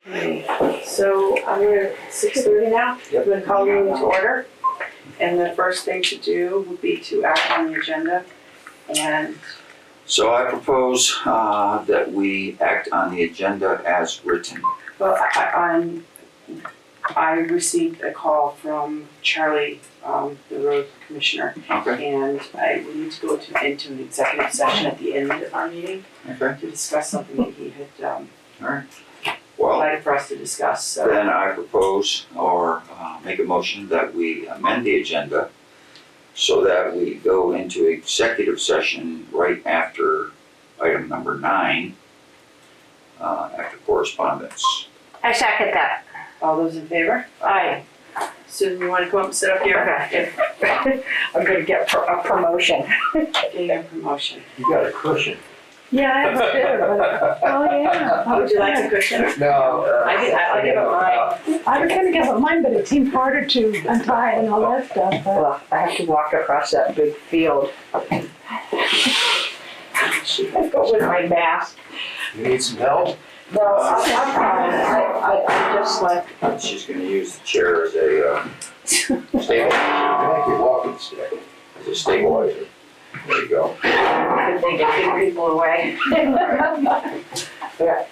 Okay, so I'm gonna, 6:30 now, I'm gonna call the meeting to order. And the first thing to do would be to act on the agenda. And So I propose that we act on the agenda as written. well, I received a call from Charlie, the road commissioner, Okay. and we need to go into an executive session at the end of our meeting Okay. to discuss something that he had All right. Well, invited for us to discuss, so. then I propose or make a motion that we amend the agenda so that we go into executive session right after item number 9, after correspondence. I second that. All those in favor? Aye. Susan, you wanna come up and sit up here? Okay. I'm gonna get a promotion. Getting a promotion. You got a cushion. Yeah, I have to. Oh, yeah. Would you like a cushion? No. I'll give it mine. I was gonna give it mine, but it seemed harder to untie and all that stuff. But Well, I have to walk across that big field. I Go with my mask. You need some help? No, I'm fine. I just like, She's going to use the chair as a Stabilizer. I think you're walking stick. stabilizer. There you go. good thing to keep people away. Yeah.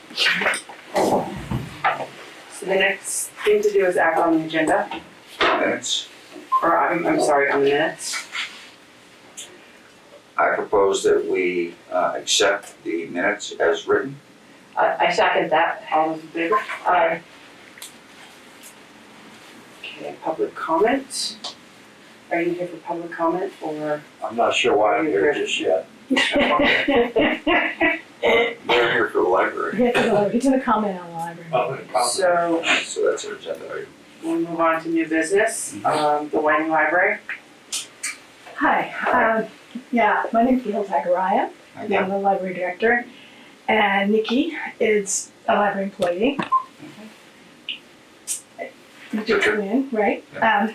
So the next thing to do is act on the agenda, Minutes. or I'm sorry, on the minutes. I propose that we accept the minutes as written. I second that. All those in favor? Aye. Okay, public comment. Are you here for public comment or? I'm not sure why I'm here just yet. They're here for the library. he's gonna comment on the library. So So that's an agenda item. we'll move on to new business, the Whiting Library. Hi, yeah, my name's Gail Zachariah. I'm the library director, and Nikki is a library employee. You just come in, right?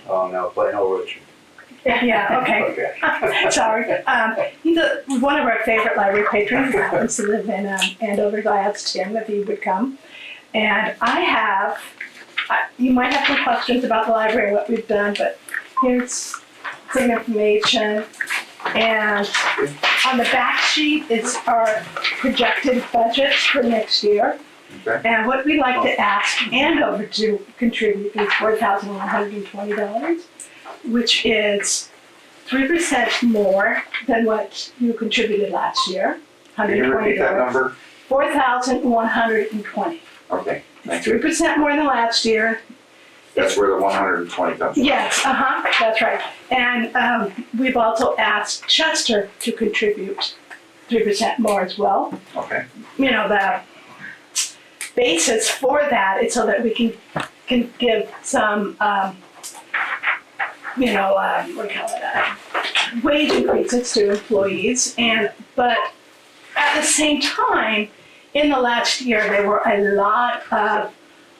Oh, no, plain old Richard. Yeah, okay. Okay. Sorry. He's one of our favorite library patrons. He happens to live in Andover. So I asked him if he would come. And you might have some questions about the library, what we've done, but here's some information. And on the back sheet is our projected budget for next year. Okay. And what we'd like to ask Andover to contribute is $4,120. Which is 3% more than what you contributed last year, Can you repeat that $120. number? 4,120. Okay, thank you. 3% more than last year. That's where the 120 comes from. Yes, that's right. And we've also asked Chester to contribute 3% more as well. Okay. You know, the basis for that is so that we can give some what do you call it, wage increases to employees, but at the same time, in the last year, there were a lot of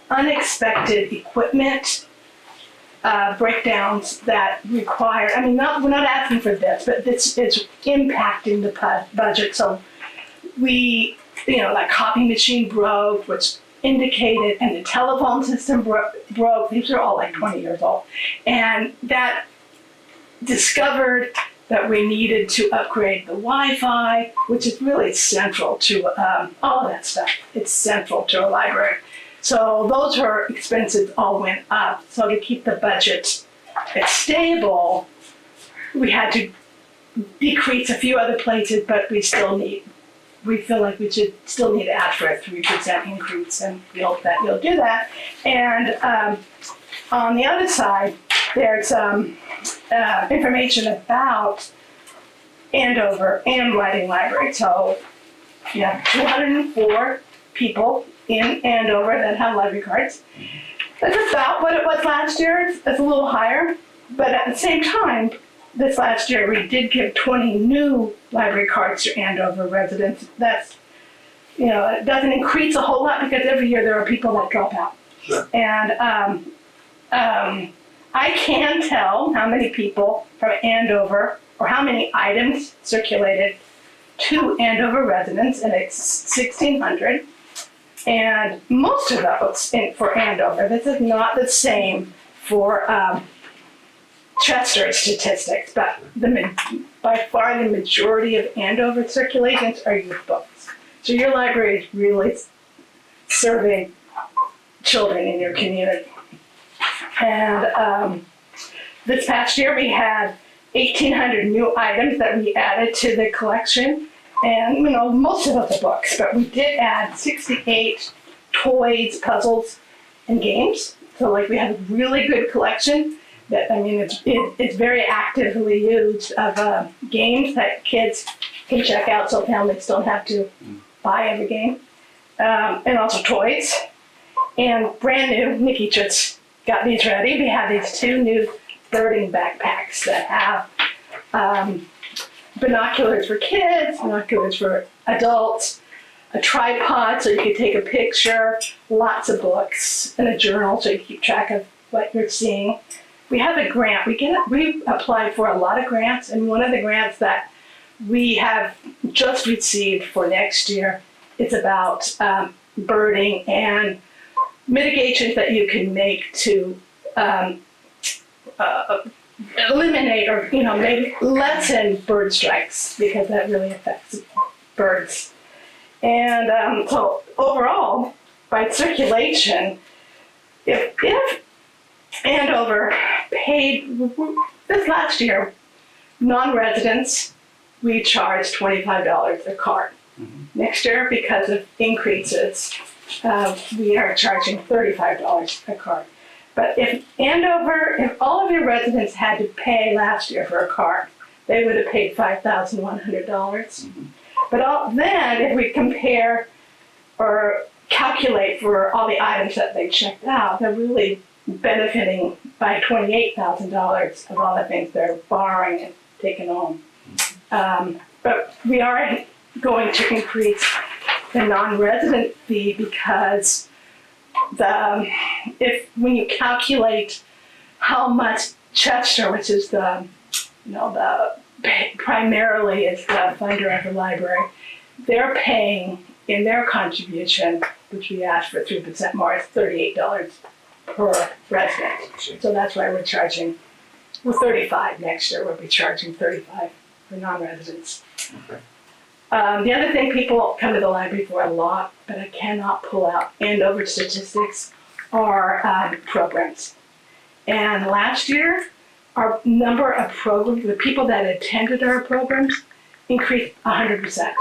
unexpected equipment breakdowns that require, we're not asking for this, but this is impacting the budget. So we, like copy machine broke, which indicated, and the telephone system broke. These are all like 20 years old. And that discovered that we needed to upgrade the Wi-Fi, which is really central to all of that stuff. It's central to a library. So those are expenses all went up. So to keep the budget stable, we had to decrease a few other places, but we feel like we should still need to ask for a 3% increase, and we hope that you'll do that. And on the other side, there's information about Andover and Whiting Library. So you have 204 people in Andover that have library cards. That's about what it was last year. It's a little higher, but at the same time, this last year we did give 20 new library cards to Andover residents. That's, it doesn't increase a whole lot because every year there are people that drop out. Sure. And I can tell how many people from Andover or how many items circulated to Andover residents, and it's 1,600. And most of those for Andover, this is not the same for Chester statistics, but by far the majority of Andover circulations are youth books. So your library is really serving children in your community. And this past year we had 1,800 new items that we added to the collection. And, most of the books, but we did add 68 toys, puzzles, and games. So, we have a really good collection that, it's very actively used of games that kids can check out so families don't have to buy every game. And also toys. And brand new, Nikki just got these ready. We have these 2 new birding backpacks that have binoculars for kids, binoculars for adults, a tripod so you can take a picture, lots of books, and a journal so you can keep track of what you're seeing. We have a grant. We applied for a lot of grants, and one of the grants that we have just received for next year is about birding and mitigations that you can make to eliminate or maybe lessen bird strikes, because that really affects birds. And so overall, by circulation, if Andover paid this last year, non-residents, we charged $25 a cart. Next year, because of increases, we are charging $35 a cart. But if all of your residents had to pay last year for a cart, they would have paid $5,100. But then, if we compare or calculate for all the items that they checked out, they're really benefiting by $28,000 of all the things they're borrowing and taking home. But we are going to increase the non-resident fee because when you calculate how much Chester, which is primarily is the funder of the library, they're paying in their contribution, which we asked for 3% more, it's $38 per resident. So that's why we're $35 next year. We'll be charging $35 for non-residents. Okay. The other thing people come to the library for a lot, but I cannot pull out Andover statistics, are programs. And last year, our number of programs, the people that attended our programs, increased 100%.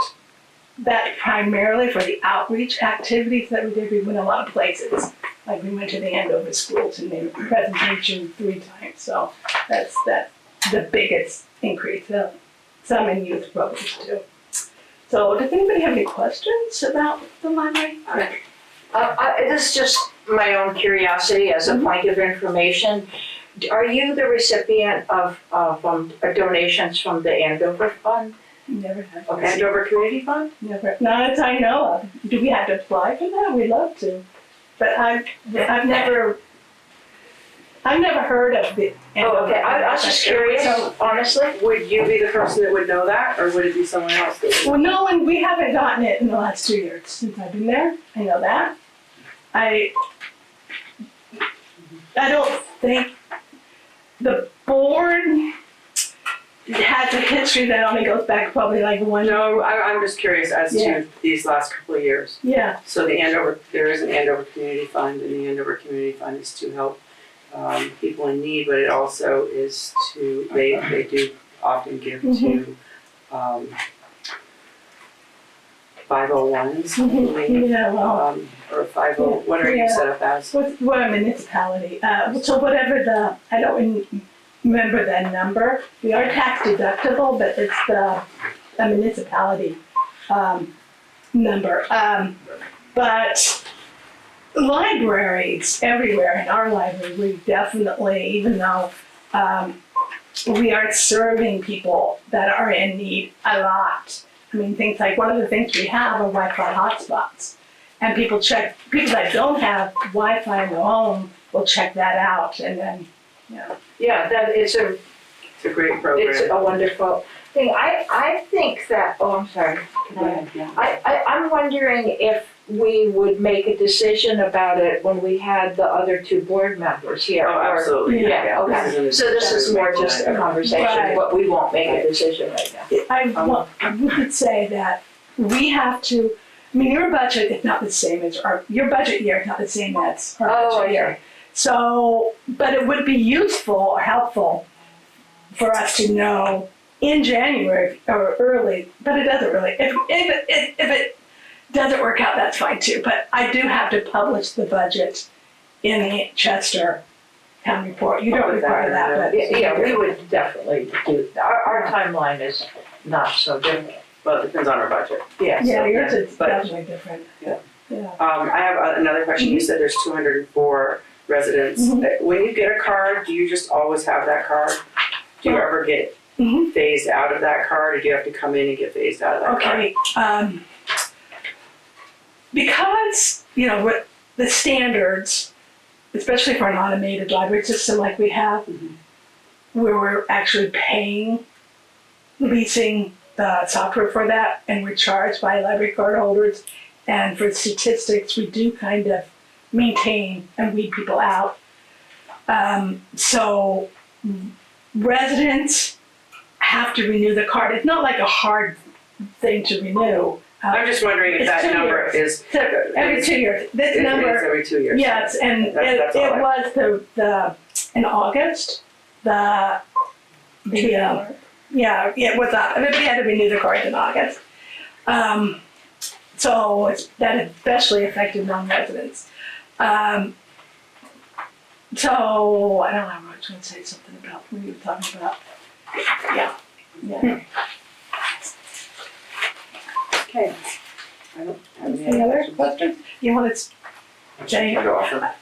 That primarily for the outreach activities that we did. We went a lot of places. Like we went to the Andover schools and made a presentation 3 times. So that's the biggest increase. Some in youth programs too. So does anybody have any questions about the library? This is just my own curiosity as a point of information. Are you the recipient of donations from the Andover Fund? Never have. Okay. Andover Community Fund? Never. Not as I know of. Do we have to apply for that? We'd love to. But I've never heard of the Andover. Oh, okay. I was just curious, So, honestly. Would you be the person that would know that, or would it be someone else that would? well, no, and we haven't gotten it in the last 2 years since I've been there. I know that. I don't think the board has a history that only goes back probably like 1 year. No, I'm just curious as Yeah. to these last couple of years. Yeah. So there is an Andover Community Fund, and the Andover Community Fund is to help people in need, but it also is they do often give to 501s, I believe, Yeah, well, or 50, what are you set up as? we're a municipality. So whatever I don't remember the number. We are tax deductible, but it's the municipality number. But libraries everywhere, in our library, we definitely, even though we are serving people that are in need a lot. I mean, things like, one of the things we have are Wi-Fi hotspots. And people that don't have Wi-Fi in their home will check that out, and then, Yeah, It's a great program. it's a wonderful thing. I think that, I'm sorry. Go ahead, yeah. I'm wondering if we would make a decision about it when we had the other two board members here. Oh, or- absolutely. Yeah, okay. So this is more just a conversation, Right. but we won't make a decision right now. I would say that we have to, I mean, your budget is not the same as, your budget year is not the same as our Oh, budget year. So, but it would be useful or helpful for us to know in January or early, but it doesn't really, if it doesn't work out, that's fine too. But I do have to publish the budget in the Chester town report. You don't require that, but. Yeah, we would definitely do, our timeline is not so different. Well, it depends on our budget. Yeah. Yeah, so, yours is but- definitely different. Yeah. Yeah. I have another question. You said there's 204 residents. Mhm. When you get a card, do you just always have that card? Do you ever get Mhm. phased out of that card, or do you have to come in and get phased out of that card? Okay, because, with the standards, especially for an automated library system like we have, where we're actually paying, leasing the software for that, and we're charged by library card holders, and for statistics, we do kind of maintain and weed people out. So residents have to renew the card. It's not like a hard thing to renew. I'm just wondering if It's that 2 number years. is. Every 2 years. This It is number, every 2 years. yes, and That's all it I- was the in August, it was up. Everybody had to renew their cards in August. So that especially affected non-residents. So I don't know, I was going to say something about what you were talking about. Yeah. Okay. I don't have Any other questions? You want to, Jay? I'd offer.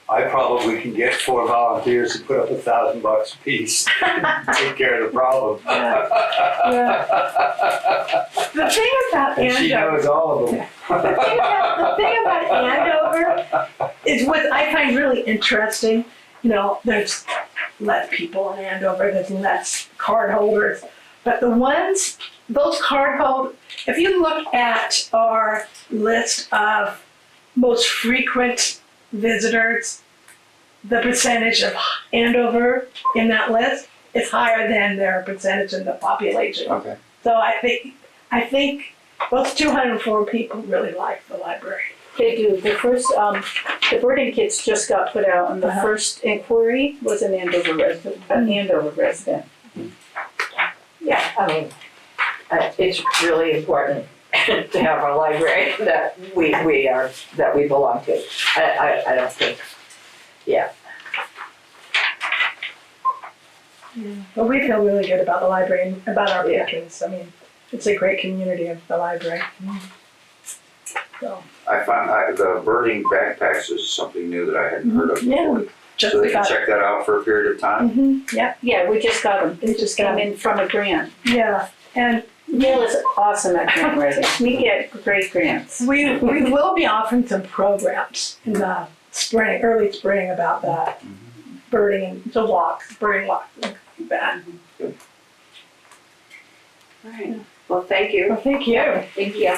I probably can get 4 volunteers to put up $1,000 a piece, take care of the problem. Yeah. The thing about And she Andover, knows all of them. the thing about Andover is what I find really interesting. There's less people in Andover, there's less card holders, but those card holders, if you look at our list of most frequent visitors, the percentage of Andover in that list is higher than their percentage in the population. Okay. So I think those 204 people really like the library. They do. The first, the birding kits just got put out, and the first inquiry was an Andover resident. Yeah, I mean, it's really important to have a library that we belong to. I don't think, yeah. But we feel really good about the library and about our Yeah. patrons. I mean, it's a great community of the library. So, I found the birding backpacks is something new that I hadn't heard of yeah, before. we just So they can got. check that out for a period of time? Yeah, Yeah, we just got them. they just Came got. in from a grant. Yeah, and Neil is awesome at grant writing. We get great grants. we will be offering some programs in the spring, early spring about that birding and the walks, birding walks, and that. All right. Well, thank you. Well, thank you. Thank you.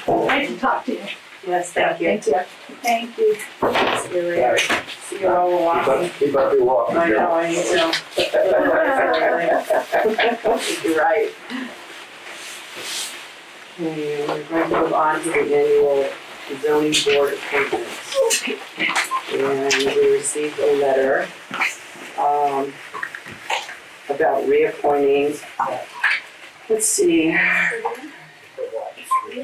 Nice to talk to you. Yes, thank you. Thank you. Thank you. See you later. See you all walking. Keep up your walking, I know, Joe. I need to. You're right. Okay, we're going to move on to the annual zoning board appointments. And we received a letter, about reappointing, let's see.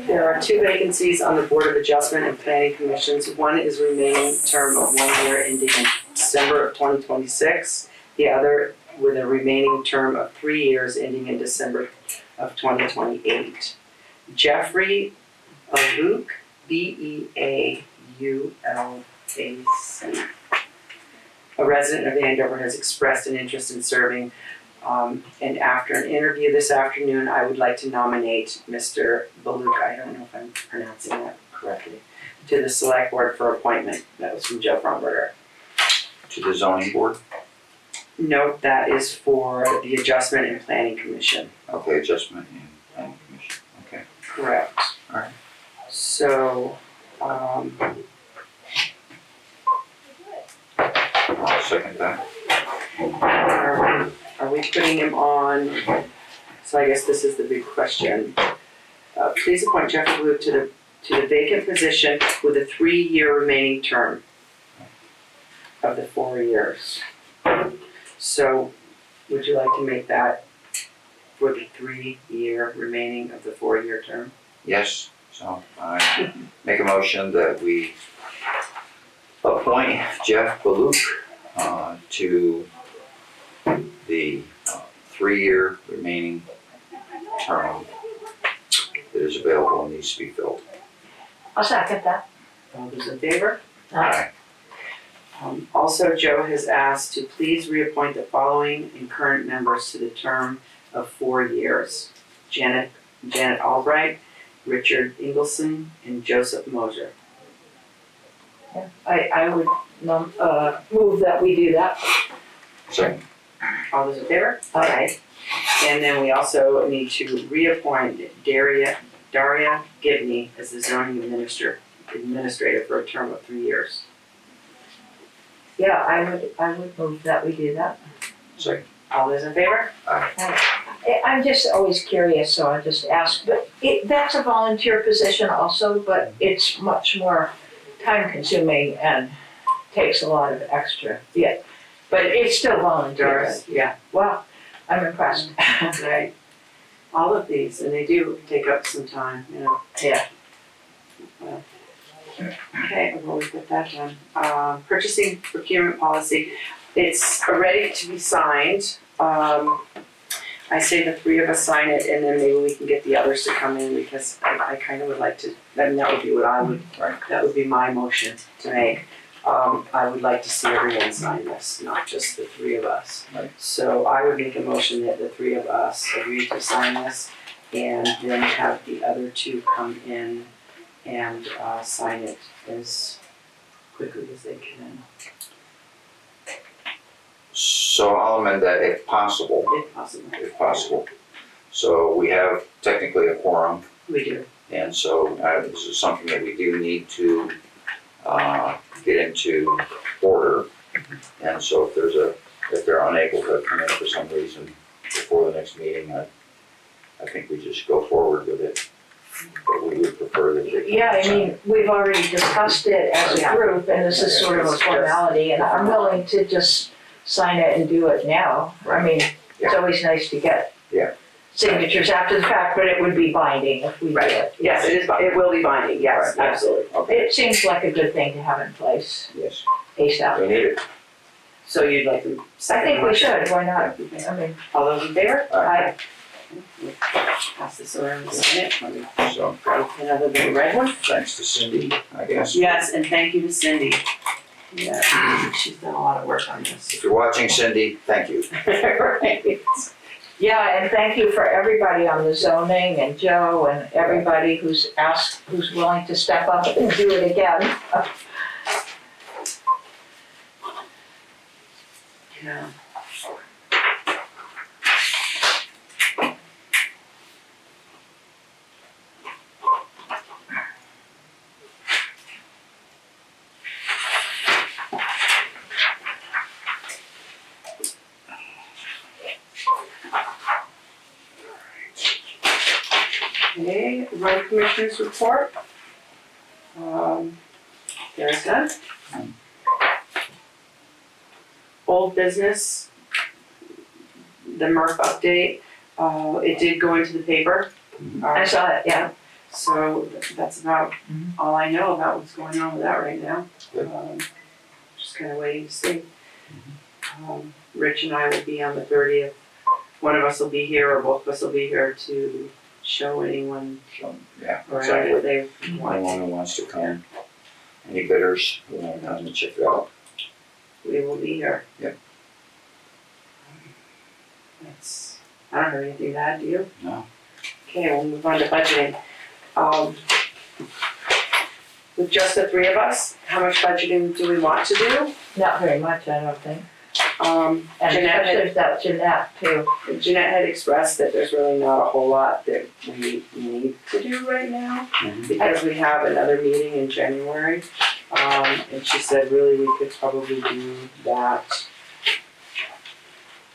There are 2 vacancies on the Board of Adjustment and Planning Commissions. One is remaining term of 1 year ending in December of 2026. The other with a remaining term of 3 years ending in December of 2028. Jeffrey Beaulk, Beaulc, a resident of Andover, has expressed an interest in serving. And after an interview this afternoon, I would like to nominate Mr. Beaulk, I don't know if I'm pronouncing that correctly, to the Select Board for appointment. That was from Joe Fromberger. To the zoning board? Note that is for the Adjustment and Planning Commission. Okay, adjustment and planning commission, okay. Correct. Alright. So, I'll second that. are we putting him on, so I guess this is the big question. Please appoint Jeffrey Blue to the vacant position with a 3-year remaining term of the 4 years. So, would you like to make that for the 3-year remaining of the 4-year term? Yes, so I make a motion that we appoint Jeff Baluk to the 3-year remaining term that is available and needs to be filled. I'll second that. All those in favor? Aye. Also, Joe has asked to please reappoint the following and current members to the term of 4 years. Janet Albright, Richard Ingleson, and Joseph Moser. Yeah, I would move that we do that. Second. All those in favor? Aye. And then we also need to reappoint Daria Gibney as the zoning administrator for a term of 3 years. Yeah, I would move that we do that. Second. All those in favor? I'm just always curious, so I just ask, but that's a volunteer position also, but it's much more time consuming and takes a lot of extra, yeah. But it's still volunteer. Doris, yeah, Wow, I'm impressed. right. All of these, and they do take up some time, you know. Yeah. Well, okay, I've always got that done. Purchasing procurement policy, it's ready to be signed. I say the 3 of us sign it, and then maybe we can get the others to come in, because I kind of would like to, then that would be what I would, Right. that would be my motion to make. I would like to see everyone sign this, not just the 3 of us. Right. So I would make a motion that the 3 of us agree to sign this, and then have the other 2 come in and sign it as quickly as they can, So I'll amend that if possible, if possible. if possible. So we have technically a quorum, We do. and so this is something that we do need to get into order. And so if they're unable to come in for some reason before the next meeting, I think we just go forward with it. But we would prefer that they. Yeah, I mean, we've already discussed it as a group, and this is sort of a formality, and I'm willing to just sign it and do it now. I mean, it's always nice to get Yeah. signatures after the fact, but it would be binding if we do Right. it. Yes, it will be binding, yes, Right. absolutely. Okay, It seems like a good thing to have in place yes, ASAP. we need it. So you'd like to I second think we motion? should, why not? I mean, All those in favor? Aye. Pass this around and sign it. Let me So grab another big red one. thanks to Cindy, I guess. Yes, and thank you to Cindy. Yeah, she's done a lot of work on this. If you're watching, Cindy, thank you. Right. yeah, and thank you for everybody on the zoning and Joe and everybody who's willing to step up and do it again. Yeah. Okay, road commissioners report. There's none. Old business, the MRF update, it did go into the paper. I saw it, yeah. So that's about all I know about what's going on with that right now. Good. Just kind of waiting to see. Rich and I will be on the 30th. One of us will be here, or both of us will be here to show anyone So, yeah, around exactly. if they want. Anyone who wants to come, any bidders who want to come and check it out. We will be here. Yep. I don't have anything to add, do you? No. Okay, we'll move on to budgeting. With just the 3 of us, how much budgeting do we want to do? Not very much, I don't think. And Jeanette had- especially that Jeanette too. Jeanette had expressed that there's really not a whole lot that we need to do right now Mhm. because we have another meeting in January. And she said really we could probably do that,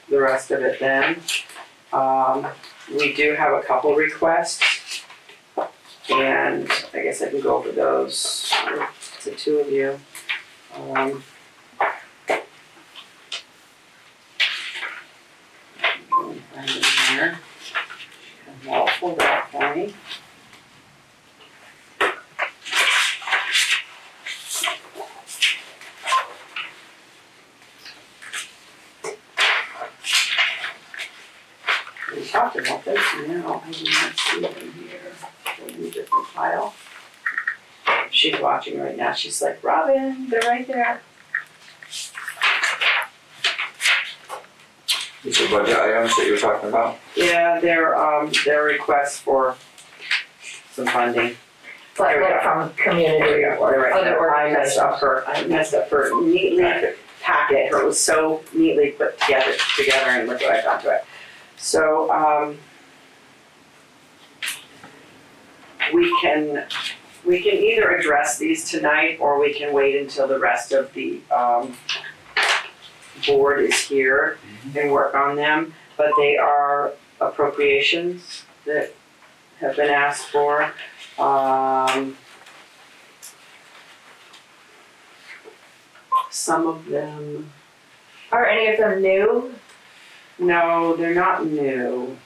the rest of it then. We do have a couple requests and I guess I can go over those with the two of you. Find it here. She all pulled out for me. We talked about this, now I do not see them here. They're in a different file. She's watching right now, she's like, Robin, they're right there. These are budget items that you're talking about? Yeah, their requests for some funding. Like from community or other I messed up her neatly packet, it was so neatly put together and look what I've done to it. So, we can either address these tonight or we can wait until the rest of the, board is here and work on them, but they are appropriations that have been asked for. Some of them, Are any of them new? no, they're not new.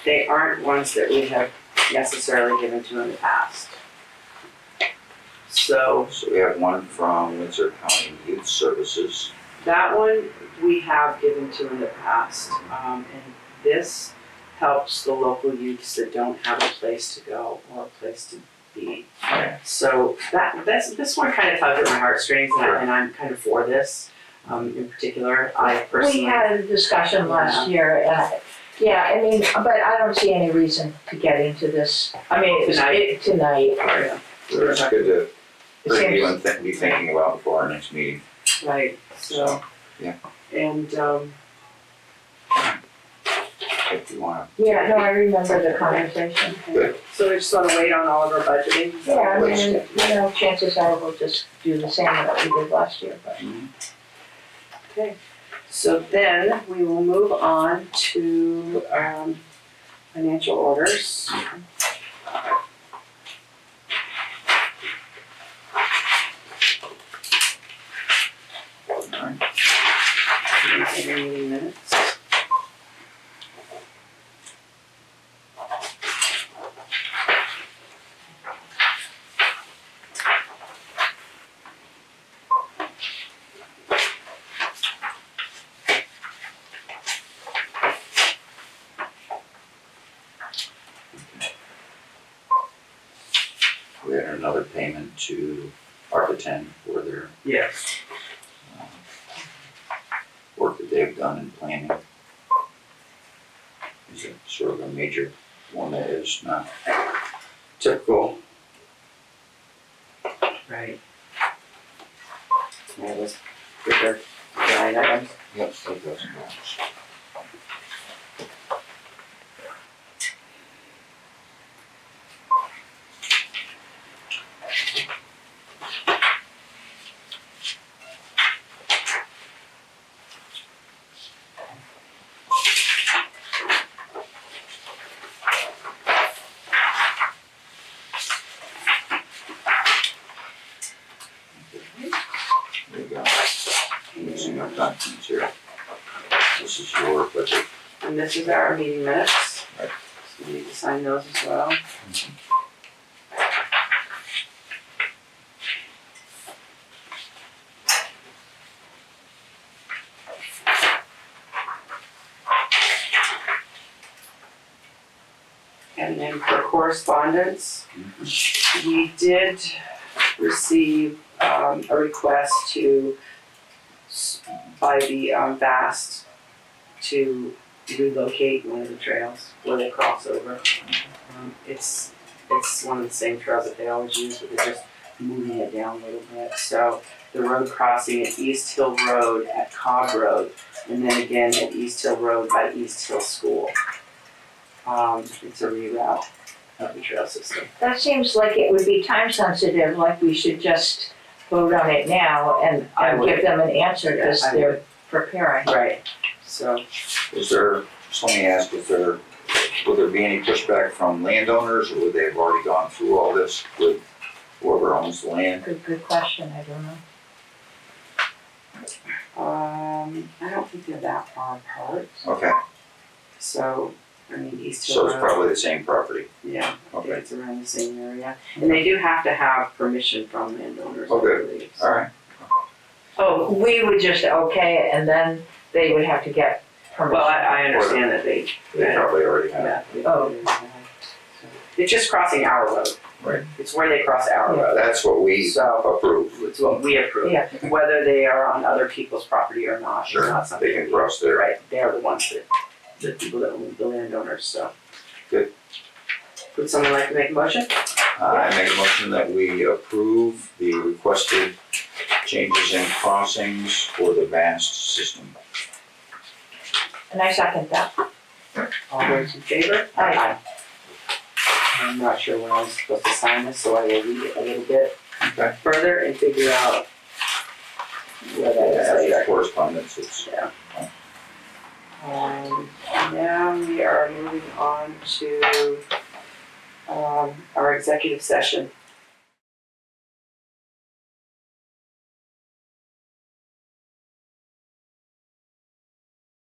They aren't ones that we have necessarily given to in the past. So So we have one from Windsor County Youth Services. that one we have given to in the past. And this helps the local youths that don't have a place to go or a place to be. So this one kind of tugged at my heartstrings and I'm kind of for this. In particular, I personally. We had a discussion last year, yeah, I mean, but I don't see any reason to get into this. I mean, tonight. Yeah. So it's good to It review seems, and be thinking about before our next meeting. Right, so. Yeah. And, If you wanna. yeah, no, I remember the conversation. Good. so we just wanna wait on all of our budgeting? Yeah, I mean, you know, chances are we'll just do the same that we did last year, but. Okay, so then we will move on to, financial orders. Alright. Meeting minutes. We had another payment to ARPA 10 for their Yes. work that they've done in planning. Is it sort of a major one that is not typical? Right. Yeah, those bigger line items. Yep, $8,000. There you go. Using our documents here. This is your budget. And this is our meeting minutes. Right. So we need to sign those as well. And then for correspondence, we did receive a request by the VAST to relocate one of the trails where they cross over. It's one of the same trails that they always use, but they're just moving it down a little bit. So the road crossing at East Hill Road at Cobb Road, and then again at East Hill Road by East Hill School. It's a reroute of the trail system. That seems like it would be time sensitive, like we should just vote on it now and I would. give them an answer because Yeah, I they're preparing. Right, so, Is there, so let me ask, will there be any pushback from landowners, or would they have already gone through all this with whoever owns the land? Good question, I don't know. I don't think they're that far apart, Okay, so, I mean, East Hill so Road. it's probably the same property. Yeah, I think Okay. it's around the same area, and they do have to have permission from landowners, I Okay. believe. All right. Oh, we would just okay it and then they would have to get permission. Well, I understand that they, They probably already have. yeah. they- Oh. It's just crossing our road. Right. It's where they cross our Yeah. road, That's what we so approve. it's what we approve. Yeah. Whether they are on other people's property or not, it's Sure, not something. they can cross there. Right, they're the ones that, the people that own the landowners, so. Good. Would someone like to make a motion? I make a motion that we approve the requested changes in crossings for the VAST system. And I second that. All those in favor? Aye. I'm not sure when I was supposed to sign this, so I will read it a little bit Okay. further and figure out where that is After later. correspondence, it's, Yeah. Now we are moving on to our executive session.